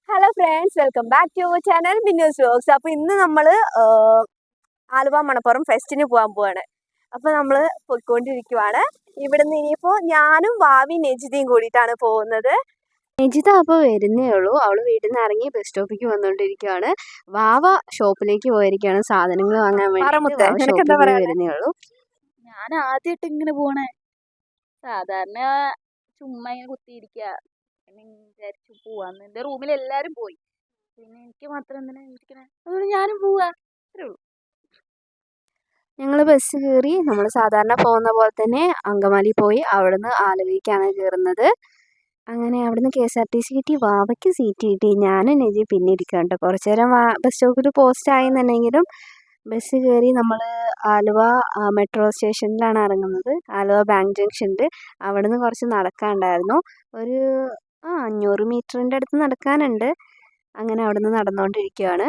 Hello friends, welcome back to our channel Minnu's vlogs. അപ്പോൾ ഇന്ന് നമ്മൾ ആലുവ മണപ്പുറം ഫെസ്റ്റിന് പോകാൻ പോവാണ്. അപ്പോൾ നമ്മൾ പോയിക്കൊണ്ടിരിക്കുവാണ്. ഇവിടുന്ന് ഇനിയിപ്പോൾ ഞാനും വാവി നെജിതയും കൂടിയിട്ടാണ് പോകുന്നത്. നെജിത അപ്പോൾ വരുന്നേ ഉള്ളൂ. അവൾ വീട്ടിൽ നിന്ന് ഇറങ്ങി ബസ് സ്റ്റോപ്പിലേക്ക് വന്നുകൊണ്ടിരിക്കുകയാണ്. വാവ ഷോപ്പിലേക്ക് പോയിരിക്കുകയാണ് സാധനങ്ങൾ വാങ്ങാൻ വേണ്ടി. വരുന്നേ ഉള്ളൂ. ഞാൻ ആദ്യമായിട്ട് ഇങ്ങനെ പോണേ. സാധാരണ ചുമ്മാ ഇങ്ങനെ കുത്തിയിരിക്കുക. വിചാരിച്ചു പോവാന്ന്. എന്റെ റൂമിൽ എല്ലാരും പോയി, പിന്നെ എനിക്ക് മാത്രം എന്തിനാ ഇരിക്കണേ, അതുകൊണ്ട് ഞാനും പോവാ. അത്രേ ഉള്ളൂ. ഞങ്ങൾ ബസ് കയറി. നമ്മൾ സാധാരണ പോകുന്ന പോലെ തന്നെ അങ്കമാലി പോയി അവിടുന്ന് ആലുവയ്ക്കാണ് കയറുന്നത്. അങ്ങനെ അവിടുന്ന് KSRTC കിട്ടി. വാവയ്ക്ക് സീറ്റ് കിട്ടി. ഞാനും നെജി പിന്നെ ഇരിക്കാം കേട്ടോ. കുറച്ചു നേരം ബസ് സ്റ്റോപ്പിൽ പോസ്റ്റ് ആയെന്നുണ്ടെങ്കിലും ബസ് കയറി നമ്മൾ ആലുവ മെട്രോ സ്റ്റേഷനിലാണ് ഇറങ്ങുന്നത്. ആലുവ ബാങ്ക് ജംഗ്ഷനിൽ അവിടുന്ന് കുറച്ച് നടക്കാനുണ്ടായിരുന്നു. ഒരു 500 മീറ്ററിൻ്റെ അടുത്ത് നടക്കാനുണ്ട്. അങ്ങനെ അവിടുന്ന് നടന്നുകൊണ്ടിരിക്കുകയാണ്.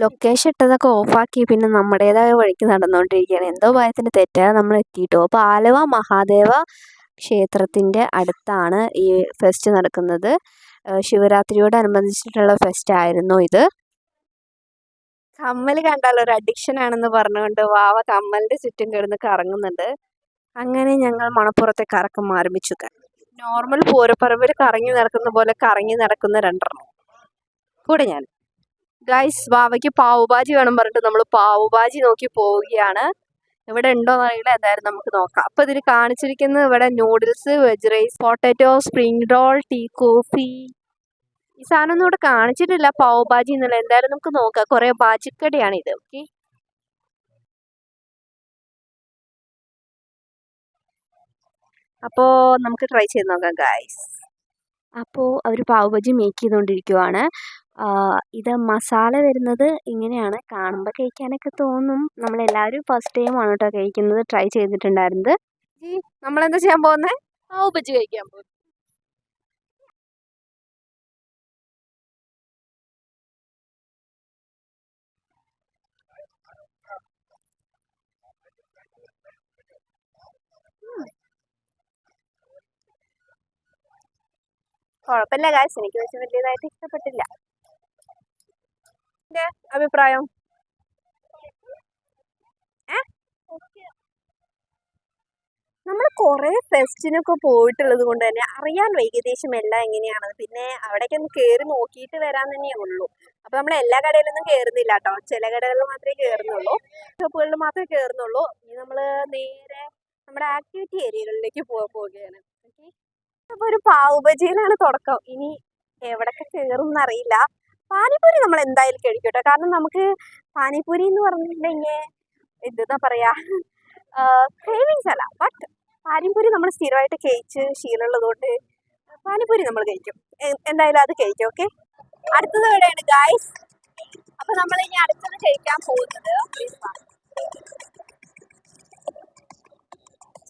ലൊക്കേഷൻ ഇട്ടതൊക്കെ ഓഫാക്കി പിന്നെ നമ്മുടേതായ വഴിക്ക് നടന്നുകൊണ്ടിരിക്കുകയാണ്. എന്തോ ഭയത്തിന് തെറ്റാതെ നമ്മൾ എത്തിയിട്ടോ. അപ്പോൾ ആലുവ മഹാദേവ ക്ഷേത്രത്തിൻ്റെ അടുത്താണ് ഈ ഫെസ്റ്റ് നടക്കുന്നത്. ശിവരാത്രിയോടനുബന്ധിച്ചിട്ടുള്ള ഫെസ്റ്റ് ആയിരുന്നു ഇത്. കമ്മൽ കണ്ടാൽ ഒരു അഡിക്ഷൻ ആണെന്ന് പറഞ്ഞുകൊണ്ട് വാവ കമ്മലിൻ്റെ ചുറ്റും കിടന്ന് കറങ്ങുന്നുണ്ട്. അങ്ങനെ ഞങ്ങൾ മണപ്പുറത്തെ കറക്കം ആരംഭിച്ചു. നോർമൽ പൂരപ്പറമ്പിൽ കറങ്ങി നടക്കുന്ന പോലെ കറങ്ങി നടക്കുന്ന രണ്ടെണ്ണം കൂടെ ഞാൻ. ഗൈസ്, വാവയ്ക്ക് പാവുഭാജി വേണം പറഞ്ഞിട്ട് നമ്മൾ പാവുഭാജി നോക്കി പോവുകയാണ്. ഇവിടെ ഉണ്ടോയെന്ന് അറിയില്ല, എന്തായാലും നമുക്ക് നോക്കാം. അപ്പോൾ ഇതിൽ കാണിച്ചിരിക്കുന്നത് ഇവിടെ noodles, veg rice, potato, spring roll, tea, coffee. ഈ സാധനം ഒന്നും ഇവിടെ കാണിച്ചിട്ടില്ല പാവുഭാജി എന്നുള്ള. എന്തായാലും നമുക്ക് നോക്കാം. കുറേ ബാജിക്കടയാണ് ഇത്. ഓക്കെ, അപ്പോൾ നമുക്ക് ട്രൈ ചെയ്ത് നോക്കാം ഗൈസ്. അപ്പോൾ അവർ പാവുഭാജി മേക്ക് ചെയ്തുകൊണ്ടിരിക്കുവാണ്. ഇത് മസാല വരുന്നത് ഇങ്ങനെയാണ്. കാണുമ്പോൾ കഴിക്കാനൊക്കെ തോന്നും. നമ്മളെല്ലാവരും ഫസ്റ്റ് ടൈമാണ് കേട്ടോ കഴിക്കുന്നത്, ട്രൈ ചെയ്തിട്ടുണ്ടായിരുന്നത്. നമ്മളെന്താ ചെയ്യാൻ പോകുന്നത്? പാവുബജി കഴിക്കാൻ പോകും. കുഴപ്പമില്ല ഗൈസ്, എനിക്ക് പക്ഷെ വലിയതായിട്ട് ഇഷ്ടപ്പെട്ടില്ല. എൻ്റെ അഭിപ്രായം നമ്മൾ കുറേ ഫെസ്റ്റിനൊക്കെ പോയിട്ടുള്ളത് കൊണ്ട് തന്നെ അറിയാൻ ഏകദേശം എല്ലാം എങ്ങനെയാണെന്ന്. പിന്നെ അവിടേക്ക് ഒന്ന് കയറി നോക്കിയിട്ട് വരാൻ തന്നെയേ ഉള്ളൂ. അപ്പോൾ നമ്മൾ എല്ലാ കടയിലൊന്നും കയറുന്നില്ല കേട്ടോ. ചില കടകളിൽ മാത്രമേ കയറുന്നുള്ളൂ, ഷോപ്പുകളിൽ മാത്രമേ കയറുന്നുള്ളൂ. ഇനി നമ്മൾ നേരെ നമ്മുടെ ആക്ടിവിറ്റി ഏരിയകളിലേക്ക് പോവുകയാണ്. ഓക്കെ, അപ്പോൾ ഒരു പാവുബജിയിലാണ് തുടക്കം. ഇനി എവിടൊക്കെ കയറും എന്നറിയില്ല. പാനിപ്പൂരി നമ്മൾ എന്തായാലും കഴിക്കട്ടെ. കാരണം നമുക്ക് പാനിപ്പൂരി എന്ന് പറഞ്ഞിട്ടുണ്ടെങ്കിൽ എന്താ പറയാ, ക്രേവിങ്സ് അല്ല, ബട്ട് പാനിപ്പൂരി നമ്മൾ സ്ഥിരമായിട്ട് കഴിച്ച് ശീലമുള്ളത് കൊണ്ട് പാനിപ്പൂരി നമ്മൾ കഴിക്കും. എന്തായാലും അത് കഴിക്കും. ഓക്കെ, അടുത്തത് എവിടെയാണ് ഗായ്സ്? അപ്പൊ നമ്മൾ ഇനി അടുത്തത് കഴിക്കാൻ പോകുന്നത്,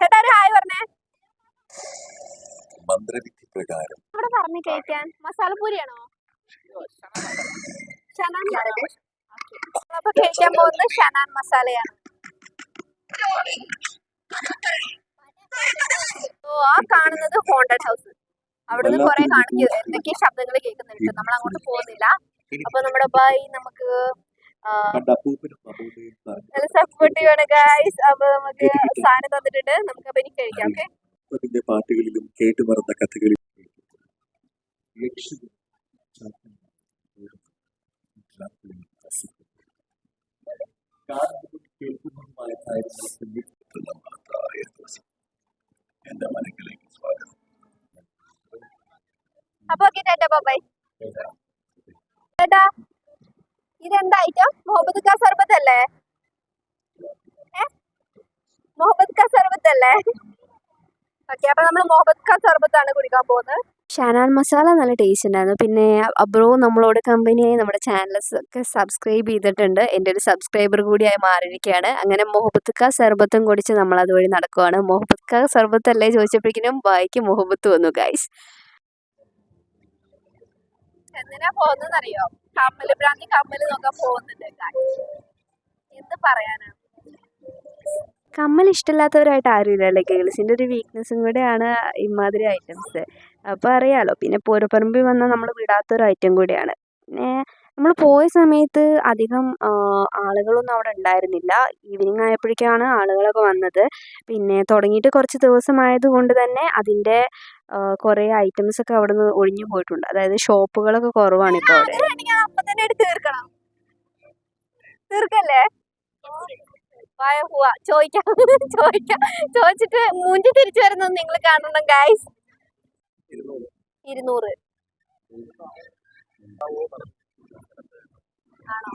ചേട്ടാ ഒരു ഹായ് പറഞ്ഞേ. മന്ത്രവിധി പ്രകാരം അവിടെ പറഞ്ഞു കഴിക്കാൻ മസാലപ്പൂരിയാണോ? ഷനാൻ മസാല. അപ്പൊ കഴിക്കാൻ പോകുന്നത് ഷനാൻ മസാലയാണ്. ആ കാണുന്നത് ഹോണ്ടഡ് ഹൗസ്. അവിടുന്ന് കുറെ കാണിക്കുക എന്തൊക്കെ ശബ്ദങ്ങൾ കേൾക്കുന്നുണ്ട്. നമ്മൾ അങ്ങോട്ട് പോകുന്നില്ല. അപ്പൊ നമ്മുടെ ബൈ നമുക്ക് സപ്പോർട്ടീവാണ് ഗൈസ്. അപ്പൊ നമുക്ക് സാധനം തന്നിട്ടുണ്ട്, നമുക്ക് അപ്പൊ ഇനി കഴിക്കാം. ഓക്കെ, പാട്ടുകളിലും കേട്ടുമറന്ന കഥകളിലും എന്റെ മനസ്സിലേക്ക് സ്വാഗതം. അപ്പൊ ഓക്കെ, ടാറ്റാ ബൈ. ചേട്ടാ ഇതെന്താ ഐറ്റം? മുഹമ്മദ് ഖാ സർബത്ത് അല്ലേ? മുഹമ്മദ് ഖാ സർബത്ത് അല്ലേ? ഓക്കെ, അപ്പൊ നമ്മൾ മുഹമ്മദ് ഖാ സർബത്താണ് കുടിക്കാൻ പോകുന്നത്. ഷനാൻ മസാല നല്ല ടേസ്റ്റ് ഉണ്ടായിരുന്നു. പിന്നെ അബ്രോ നമ്മളോട് കമ്പനിയായി നമ്മുടെ ചാനലൊക്കെ സബ്സ്ക്രൈബ് ചെയ്തിട്ടുണ്ട്. എൻ്റെ ഒരു സബ്സ്ക്രൈബർ കൂടിയായി മാറിയിരിക്കുകയാണ്. അങ്ങനെ മുഹമ്മദ് ഖാ സർബത്തും കുടിച്ച് നമ്മൾ അതുവഴി നടക്കുവാണ്. മുഹമ്മദ് ഖാ സർബത്ത് അല്ലേ ചോദിച്ചപ്പോഴേക്കും ബായിക്ക് മുഹമ്മത്ത് വന്നു ഗൈസ്. എന്തിനാ പോകുന്നറിയോ? കമ്മല് ഭ്രാന്തി കമ്മല് നോക്കാൻ പോകുന്നുണ്ട്. എന്ത് പറയാനാ, കമ്മൽ ഇഷ്ടമില്ലാത്തവരായിട്ട് ആരുമില്ലല്ലേ. ഗേൾസിൻ്റെ ഒരു വീക്ക്നെസ്സും കൂടെയാണ് ഇമാതിരി ഐറ്റംസ്. അപ്പോൾ അറിയാലോ. പിന്നെ പൂരപ്പറമ്പിൽ വന്നാൽ നമ്മൾ വിടാത്തൊരു ഐറ്റം കൂടിയാണ്. പിന്നെ നമ്മൾ പോയ സമയത്ത് അധികം ആളുകളൊന്നും അവിടെ ഉണ്ടായിരുന്നില്ല. ഈവനിങ് ആയപ്പോഴേക്കാണ് ആളുകളൊക്കെ വന്നത്. പിന്നെ തുടങ്ങിയിട്ട് കുറച്ച് ദിവസമായത് കൊണ്ട് തന്നെ അതിൻ്റെ കുറേ ഐറ്റംസൊക്കെ അവിടെ നിന്ന് ഒഴിഞ്ഞു പോയിട്ടുണ്ട്. അതായത് ഷോപ്പുകളൊക്കെ കുറവാണ് ഇപ്പോൾ അവിടെ. അപ്പം തന്നെ എടുത്ത് തീർക്കല്ലേ? പോവാ ചോദിച്ചിട്ട് മൂഞ്ചി തിരിച്ചു വരുന്നത് നിങ്ങൾ കാണണം ഗൈസ്. 200 ആണോ?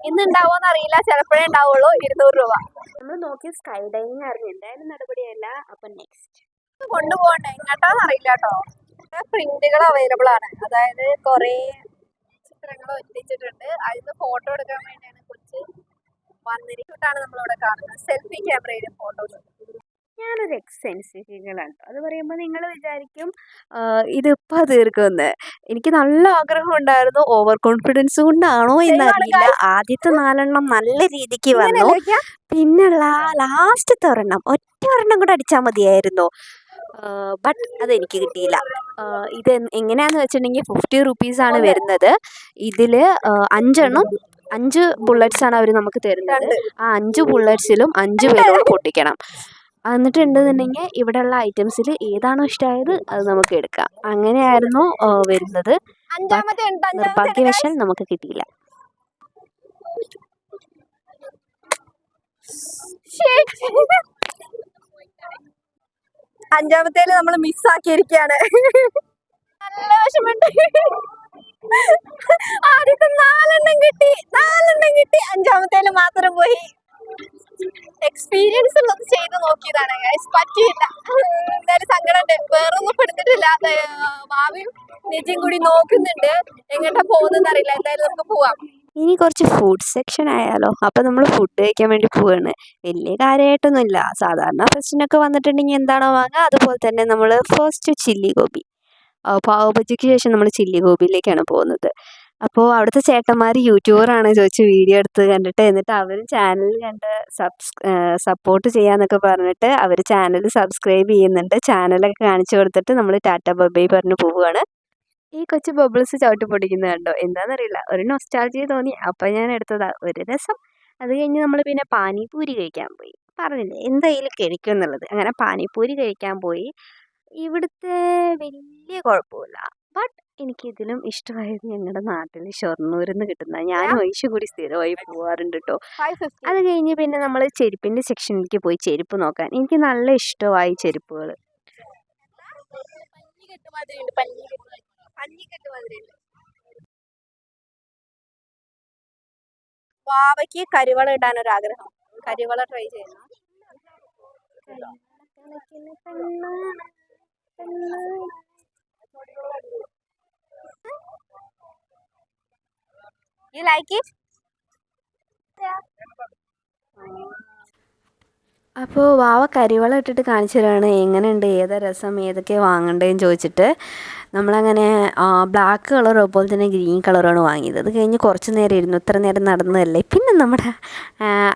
ഇന്ന് ഉണ്ടാവോന്ന് അറിയില്ല, ചിലപ്പോഴേ ഉണ്ടാവുള്ളൂ. 200 രൂപ. നമ്മൾ നോക്കിയ സ്കൈ ഡൈവിംഗ് ആയിരുന്നു. എന്തായാലും നടപടിയല്ല. അപ്പൊ നെക്സ്റ്റ് കൊണ്ടുപോകണ്ടേ എങ്ങോട്ടാന്ന് അറിയില്ല കേട്ടോ. പ്രിന്റുകൾ അവൈലബിൾ ആണ്. അതായത് കുറെ ചിത്രങ്ങൾ ഒറ്റിച്ചിട്ടുണ്ട്. അതിന് ഫോട്ടോ എടുക്കാൻ വേണ്ടിയാണ് കൊച്ച് വന്നിരിക്കട്ടാണ് നമ്മളിവിടെ കാണുന്നത്. സെൽഫി ക്യാമറയിൽ ഫോട്ടോസ്. ഞാനൊരു എക്സ്-സെൻസിറ്റീവുകളാണ്. അത് പറയുമ്പോൾ നിങ്ങൾ വിചാരിക്കും ഇതിപ്പോൾ തീർക്കുമെന്ന്. എനിക്ക് നല്ല ആഗ്രഹം ഉണ്ടായിരുന്നു. ഓവർ കോൺഫിഡൻസ് കൊണ്ടാണോ എന്നറിയില്ല. ആദ്യത്തെ 4 നല്ല രീതിക്ക് വന്നു. പിന്നുള്ള ലാസ്റ്റത്തെ ഒറ്റ ഒരെണ്ണം കൂടെ അടിച്ചാൽ മതിയായിരുന്നു. ബട്ട് അതെനിക്ക് കിട്ടിയില്ല. ഇത് എങ്ങനെയാന്ന് വെച്ചിട്ടുണ്ടെങ്കിൽ 50 റുപ്പീസാണ് വരുന്നത്. ഇതിൽ 5 ബുള്ളറ്റ്സാണ് അവർ നമുക്ക് തരുന്നത്. ആ 5 ബുള്ളറ്റ്സിലും 5 ബലൂൺ പൊട്ടിക്കണം. എന്നിട്ട് ഉണ്ടെന്നുണ്ടെങ്കിൽ ഇവിടെയുള്ള ഐറ്റംസിൽ ഏതാണോ ഇഷ്ടമായത് അത് നമുക്ക് എടുക്കാം. അങ്ങനെയായിരുന്നു വരുന്നത്. നിർഭാഗ്യവശാൽ നമുക്ക് കിട്ടിയില്ല. അഞ്ചാമത്തേല് നമ്മൾ മിസ്സാക്കിയിരിക്കുകയാണ്. നല്ല വിഷമുണ്ട്. ആദ്യത്തെ 4 കിട്ടി. 4 അഞ്ചാമത്തേല് മാത്രം പോയി. എക്സ്പീരിയൻസ് ഉള്ളത് ചെയ്ത് നോക്കിയതാണ് ഗൈസ്. പറ്റിയില്ല. എന്തായാലും സങ്കടമുണ്ട്. വേറൊന്നും പെടുത്തിട്ടില്ല. ഭാവിയും നിജയും കൂടി നോക്കുന്നുണ്ട്. എങ്ങോട്ടാ പോകുന്നതെന്ന് അറിയില്ല. എന്തായാലും നമുക്ക് പോവാം. ഇനി കുറച്ച് ഫുഡ് സെക്ഷൻ ആയാലോ. അപ്പം നമ്മൾ ഫുഡ് കഴിക്കാൻ വേണ്ടി പോവാണ്. വലിയ കാര്യമായിട്ടൊന്നുമില്ല. സാധാരണ ഫെസ്റ്റിനൊക്കെ വന്നിട്ടുണ്ടെങ്കിൽ എന്താണോ വാങ്ങുക അതുപോലെ തന്നെ നമ്മൾ ഫസ്റ്റ് ചില്ലി ഗോബി, പാവ് ബജിക്ക് ശേഷം നമ്മൾ ചില്ലി ഗോബിയിലേക്കാണ് പോകുന്നത്. അപ്പോൾ അവിടുത്തെ ചേട്ടന്മാർ യൂട്യൂബറാണ് ചോദിച്ച് വീഡിയോ എടുത്ത് കണ്ടിട്ട്, എന്നിട്ട് അവർ ചാനൽ കണ്ട് സപ്പോർട്ട് ചെയ്യാന്നൊക്കെ പറഞ്ഞിട്ട് അവർ ചാനൽ സബ്സ്ക്രൈബ് ചെയ്യുന്നുണ്ട്. ചാനലൊക്കെ കാണിച്ചു കൊടുത്തിട്ട് നമ്മൾ ടാറ്റ ബൈ പറഞ്ഞ് പോവുകയാണ്. ഈ കൊച്ചു ബബിൾസ് ചവിട്ടി പൊടിക്കുന്നത് കണ്ടോ? എന്താണെന്നറിയില്ല, ഒരു നൊസ്റ്റാൾജിയ തോന്നി. അപ്പം ഞാൻ എടുത്തതാ, ഒരു രസം. അത് കഴിഞ്ഞ് നമ്മൾ പിന്നെ പാനിപൂരി കഴിക്കാൻ പോയി. പറഞ്ഞില്ലേ എന്തായാലും കഴിക്കും എന്നുള്ളത്. അങ്ങനെ പാനിപൂരി കഴിക്കാൻ പോയി. ഇവിടുത്തെ വലിയ കുഴപ്പമില്ല. ബട്ട് എനിക്കിതിലും ഇഷ്ടമായത് ഞങ്ങളുടെ നാട്ടിൽ ഷൊർണ്ണൂരിൽ നിന്ന് കിട്ടുന്ന, ഞാനും ഐഷു കൂടി സ്ഥിരമായി പോകാറുണ്ട് കേട്ടോ. അത് കഴിഞ്ഞ് പിന്നെ നമ്മൾ ചെരുപ്പിൻ്റെ സെക്ഷനിലേക്ക് പോയി ചെരുപ്പ് നോക്കാൻ. എനിക്ക് നല്ല ഇഷ്ടമായി ചെരുപ്പുകൾ. വാവയ്ക്ക് കരിവള ഇടാനൊരാഗ്രഹം. കരിവള ട്രൈ ചെയ്യുന്നു. You like it? അപ്പോൾ വാവ കരിവള ഇട്ടിട്ട് കാണിച്ചു തരാണ് എങ്ങനെയുണ്ട്, ഏതാ രസം, ഏതൊക്കെ വാങ്ങണ്ടേന്ന് ചോദിച്ചിട്ട്. നമ്മളങ്ങനെ ബ്ലാക്ക് കളർ അതുപോലെ തന്നെ ഗ്രീൻ കളറാണ് വാങ്ങിയത്. അത് കഴിഞ്ഞ് കുറച്ച് നേരം ഇരുന്നു. ഇത്ര നേരം നടന്നതല്ലേ. പിന്നെ നമ്മുടെ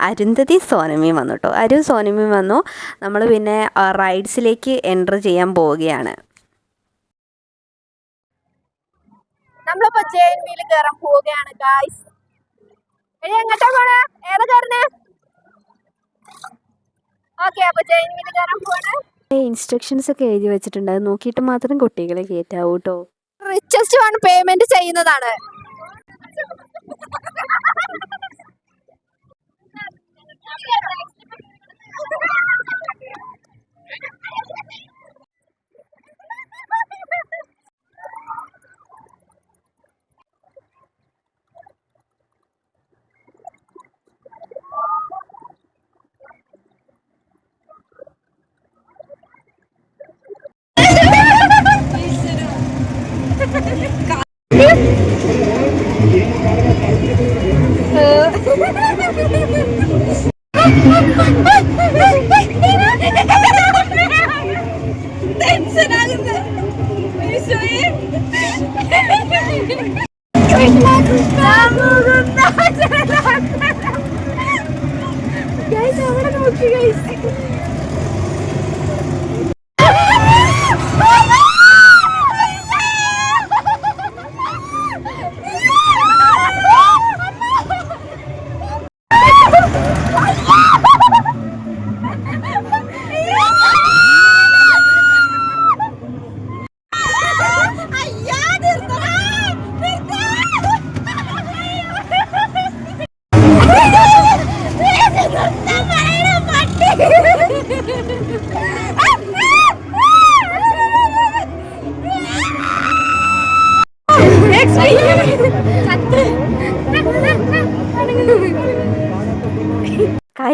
അരുന്ധതി സോനമിയും വന്നു കേട്ടോ. സോനമിയും വന്നു. നമ്മൾ പിന്നെ റൈഡ്സിലേക്ക് എൻ്റർ ചെയ്യാൻ പോവുകയാണ്. നമ്മളിപ്പോ JNBയിൽ കയറാൻ പോവുകയാണ് ഗായ്സ്. എങ്ങോട്ടാ പോണേ? ഏതാ കയറണേ? ഓക്കെ, അപ്പൊ JNBയിൽ കയറാൻ പോവാണ്. ഇൻസ്ട്രക്ഷൻസ് ഒക്കെ എഴുതി വെച്ചിട്ടുണ്ട്. അത് നോക്കിയിട്ട് മാത്രം കുട്ടികളെ കയറ്റാവൂ കേട്ടോ. റിച്ചസ്റ്റ് വൺ പേയ്മെന്റ് ചെയ്യുന്നതാണ്. അവിടെ നോക്കി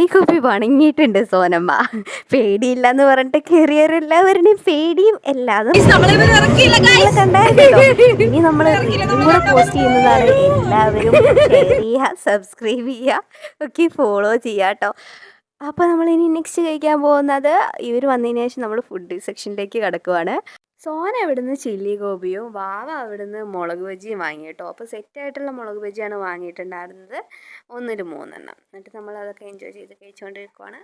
ചായ കുപ്പി പണങ്ങിയിട്ടുണ്ട് സോനമ്മ. പേടിയില്ലെന്ന് പറഞ്ഞിട്ട് കയറിയവരെല്ലാവരുടെയും പേടിയും എല്ലാതും കണ്ടായിരുന്നല്ലോ. ഇനി നമ്മൾ റീലും കൂടെ പോസ്റ്റ് ചെയ്യുന്നതാണ്. എല്ലാവരും ഷെയർ ചെയ്യുക, സബ്സ്ക്രൈബ് ചെയ്യുക, ഒക്കെ ഫോളോ ചെയ്യുക കേട്ടോ. അപ്പോൾ നമ്മളിനി നെക്സ്റ്റ് കഴിക്കാൻ പോകുന്നത് ഇവർ വന്നതിന് ശേഷം നമ്മൾ ഫുഡ് സെക്ഷനിലേക്ക് കിടക്കുവാണ്. സോന അവിടുന്ന് ചില്ലി ഗോപിയും വാവ അവിടുന്ന് മുളക് ബജിയും വാങ്ങി കേട്ടോ. അപ്പോൾ സെറ്റായിട്ടുള്ള മുളക് ബജിയാണ് വാങ്ങിയിട്ടുണ്ടായിരുന്നത്, 1-ൽ 3 എണ്ണം. എന്നിട്ട് നമ്മൾ അതൊക്കെ എൻജോയ് ചെയ്ത് കഴിച്ചുകൊണ്ടിരിക്കുവാണ്.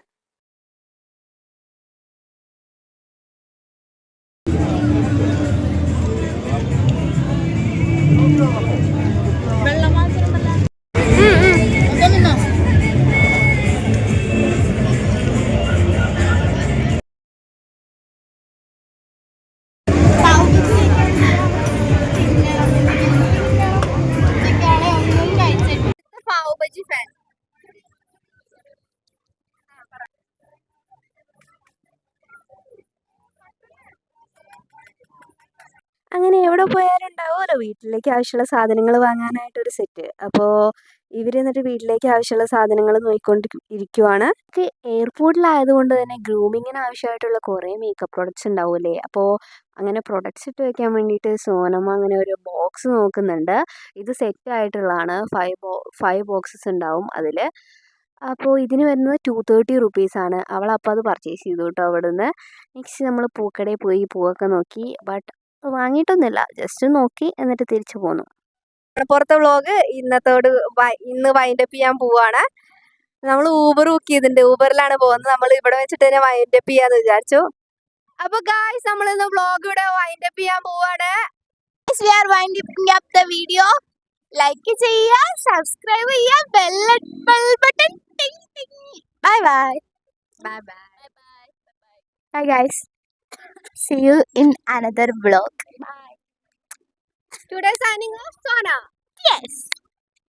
പാവ് ബജി ഫാൻ. അങ്ങനെ എവിടെ പോയാലും ഉണ്ടാവുമല്ലോ വീട്ടിലേക്ക് ആവശ്യമുള്ള സാധനങ്ങൾ വാങ്ങാനായിട്ടൊരു സെറ്റ്. അപ്പോൾ ഇവർ എന്നിട്ട് വീട്ടിലേക്ക് ആവശ്യമുള്ള സാധനങ്ങൾ നോക്കിക്കൊണ്ട് ഇരിക്കുവാണ്. എയർപോർട്ടിലായതുകൊണ്ട് തന്നെ ഗ്രൂമിങ്ങിന് ആവശ്യമായിട്ടുള്ള കുറേ മേക്കപ്പ് പ്രൊഡക്ട്സ് ഉണ്ടാവില്ലേ. അപ്പോൾ അങ്ങനെ പ്രൊഡക്ട്സ് ഇട്ട് വയ്ക്കാൻ വേണ്ടിയിട്ട് സോനമ്മ അങ്ങനെ ഒരു ബോക്സ് നോക്കുന്നുണ്ട്. ഇത് സെറ്റായിട്ടുള്ളതാണ്. 5 ബോക്സസ് ഉണ്ടാവും അതിൽ. അപ്പോൾ ഇതിന് വരുന്നത് 230 റുപ്പീസാണ്. അവളപ്പോൾ അത് പർച്ചേസ് ചെയ്തു കേട്ടോ അവിടുന്ന്. നെക്സ്റ്റ് നമ്മൾ പൂക്കടയിൽ പോയി പൂവൊക്കെ നോക്കി. ബട്ട് വാങ്ങിയിട്ടൊന്നുമില്ല, ജസ്റ്റ് നോക്കി എന്നിട്ട് തിരിച്ചു പോന്നു. പുറത്തെ വ്ളോഗ് ഇന്ന് വൈൻഡപ്പ് ചെയ്യാൻ പോവാണ്. നമ്മൾ ഊബർ ബുക്ക് ചെയ്തിട്ടുണ്ട്, ഊബറിലാണ് പോകുന്നത്. നമ്മൾ ഇവിടെ വെച്ചിട്ട് തന്നെ വൈൻഡപ്പ് ചെയ്യാന്ന് വിചാരിച്ചു. അപ്പൊ ഗായ്സ് നമ്മൾ ഇന്ന് വ്ളോഗ് ഇവിടെ വൈൻഡപ്പ് ചെയ്യാൻ പോവാണ്. We are winding up the video. Like ചെയ്യുക, സബ്സ്ക്രൈബ് ചെയ്യുക, ബെൽ ബട്ടൺ ടിങ് ടിങ്. Bye bye. Bye bye. Bye guys. See you in another vlog. Bye. Today signing off, Sona. Yes.